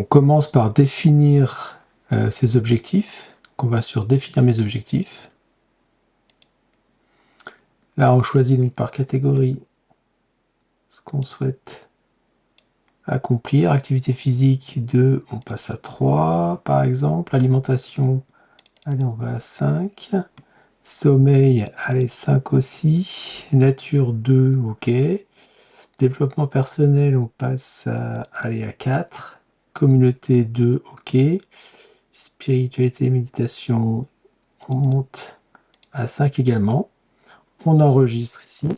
On commence par définir ses objectifs. Donc on va sur définir mes objectifs. Là, on choisit donc par catégorie ce qu'on souhaite accomplir. Activité physique 2, on passe à 3 par exemple. Alimentation, allez, on va à 5. Sommeil, allez, 5 aussi. Nature 2, ok. Développement personnel, on passe à, allez, à 4. Communauté 2, ok. Spiritualité et méditation, on monte à 5 également. On enregistre ici,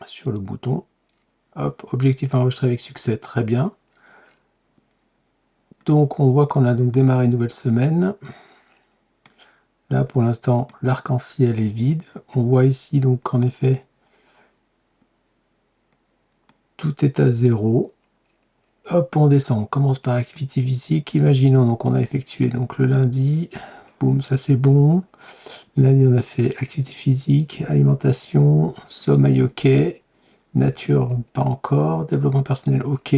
sur le bouton. Hop, objectif enregistré avec succès, très bien. Donc on voit qu'on a donc démarré une nouvelle semaine. Là pour l'instant, l'arc-en-ciel est vide. On voit ici donc qu'en effet, tout est à 0. Hop, on descend, on commence par activité physique. Imaginons, donc on a effectué donc le lundi. Boum, ça c'est bon. Lundi, on a fait activité physique, alimentation, sommeil, ok. Nature, pas encore. Développement personnel, ok.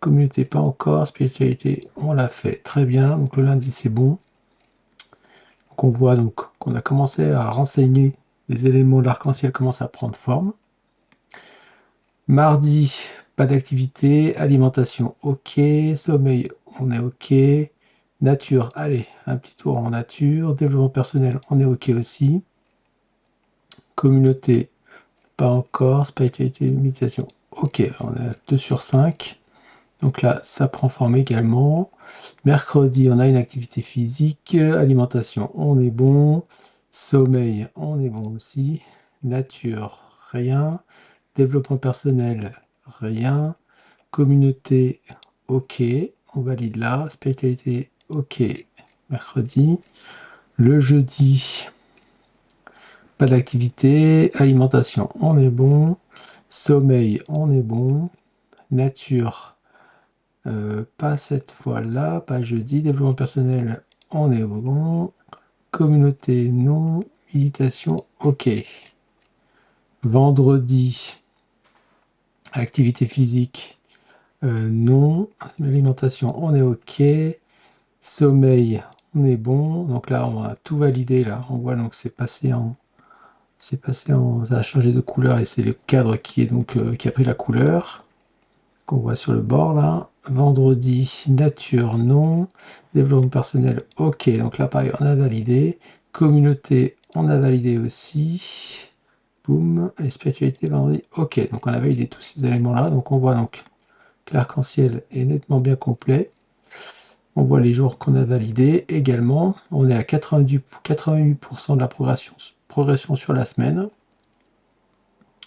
Communauté, pas encore. Spiritualité, on l'a fait. Très bien. Donc le lundi, c'est bon. Donc on voit donc qu'on a commencé à renseigner les éléments de l'arc-en-ciel commencent à prendre forme. Mardi, pas d'activité. Alimentation, ok. Sommeil, on est ok. Nature, allez, un petit tour en nature. Développement personnel, on est ok aussi. Communauté, pas encore. Spiritualité, méditation, ok. On est à 2 sur 5. Donc là, ça prend forme également. Mercredi, on a une activité physique. Alimentation, on est bon. Sommeil, on est bon aussi. Nature, rien. Développement personnel, rien. Communauté, ok. On valide là. Spiritualité, ok. Mercredi. Le jeudi, pas d'activité. Alimentation, on est bon. Sommeil, on est bon. Nature, pas cette fois-là, pas jeudi. Développement personnel, on est bon. Communauté, non. Méditation, ok. Vendredi, activité physique, non. Alimentation, on est ok. Sommeil, on est bon. Donc là, on a tout validé. Là, on voit donc ça a changé de couleur et c'est le cadre qui est donc qui a pris la couleur qu'on voit sur le bord là. Vendredi, nature, non. Développement personnel, ok. Donc là, pareil, on a validé. Communauté, on a validé aussi. Boum. Et spiritualité, vendredi, ok. Donc on a validé tous ces éléments-là. Donc on voit donc que l'arc-en-ciel est nettement bien complet. On voit les jours qu'on a validés également. On est à 88% de la progression sur la semaine.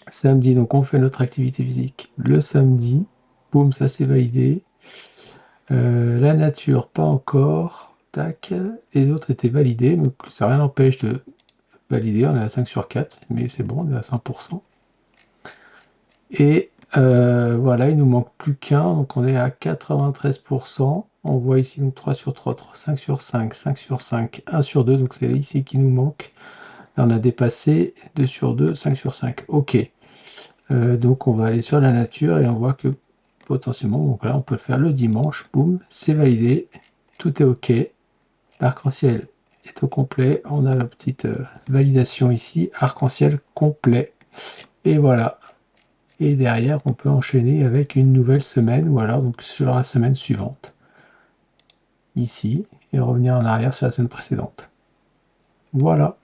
Samedi, donc on fait notre activité physique le samedi. Boum, ça c'est validé. La nature, pas encore. Tac. Les autres étaient validés, mais ça rien n'empêche de valider. On est à 5 sur 4, mais c'est bon, on est à 100%. Et voilà, il nous manque plus qu'un, donc on est à 93%. On voit ici donc 3 sur 3, 5 sur 5, 5 sur 5, 1 sur 2, donc c'est ici qui nous manque. Là, on a dépassé 2 sur 2, 5 sur 5. Ok. Donc on va aller sur la nature et on voit que potentiellement, donc là on peut le faire le dimanche, boum, c'est validé, tout est ok, l'arc-en-ciel est au complet, on a la petite validation ici, arc-en-ciel complet, et voilà. Et derrière on peut enchaîner avec une nouvelle semaine, ou alors donc sur la semaine suivante, ici, et revenir en arrière sur la semaine précédente. Voilà.